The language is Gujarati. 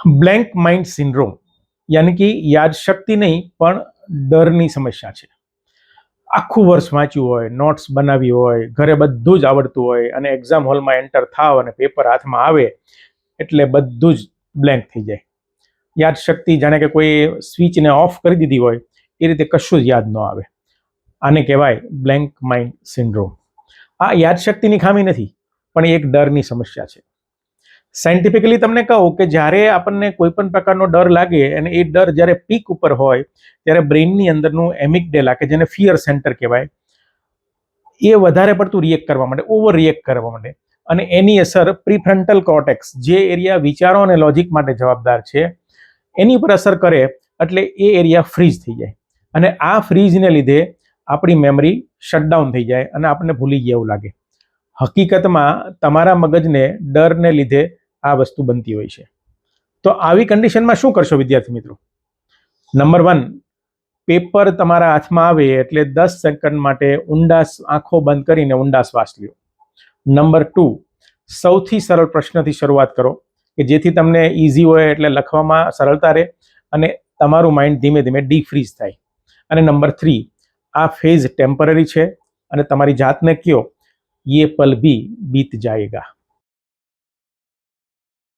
બ્લેન્ક માઇન્ડ સિન્ડ્રોમ યાની કે યાદશક્તિ નહીં પણ ડરની સમસ્યા છે. આખું વર્ષ વાંચ્યું હોય, નોટ્સ બનાવી હોય, ઘરે બધું જ આવડતું હોય અને એક્ઝામ હોલમાં એન્ટર થાવ અને પેપર હાથમાં આવે એટલે બધું જ બ્લેન્ક થઈ જાય. યાદશક્તિ જાણે કે કોઈ સ્વિચને ઓફ કરી દીધી હોય એ રીતે કશું જ યાદ ન આવે. આને કહેવાય બ્લેન્ક માઇન્ડ સિન્ડ્રોમ. આ યાદશક્તિની ખામી નથી પણ એ એક ડરની સમસ્યા છે. સાયન્ટિફિકલી તમને કહું કે જ્યારે આપણને કોઈ પણ પ્રકારનો ડર લાગે અને એ ડર જ્યારે પીક ઉપર હોય ત્યારે બ્રેઇનની અંદરનું એમિગડેલા કે જેને ફિયર સેન્ટર કહેવાય એ વધારે પડતું રિએક્ટ કરવા માંડે, ઓવર રિએક્ટ કરવા માંડે અને એની અસર પ્રીફ્રન્ટલ કોર્ટેક્સ જે એરિયા વિચારો અને લોજિક માટે જવાબદાર છે એની ઉપર અસર કરે એટલે એ એરિયા ફ્રીઝ થઈ જાય અને આ ફ્રીઝને લીધે આપણી મેમરી શટડાઉન થઈ જાય અને આપણને ભૂલી ગયા એવું લાગે. હકીકતમાં તમારા મગજને ડરને લીધે આ વસ્તુ બનતી હોય છે. તો આવી કન્ડિશનમાં શું કરશો વિદ્યાર્થી મિત્રો? નંબર 1, પેપર તમારા હાથમાં આવે એટલે 10 સેકન્ડ માટે ઊંડા આંખો બંધ કરીને ઊંડા શ્વાસ લ્યો. નંબર 2, સૌથી સરળ પ્રશ્નથી શરૂઆત કરો કે જેથી તમને ઇઝી હોય એટલે લખવામાં સરળતા રહે અને તમારું માઇન્ડ ધીમે ધીમે ડીફ્રીઝ થાય. અને નંબર 3, આ ફેઝ ટેમ્પરરી છે અને તમારી જાતને કયો યે પલ ભી બીત જાયેગા.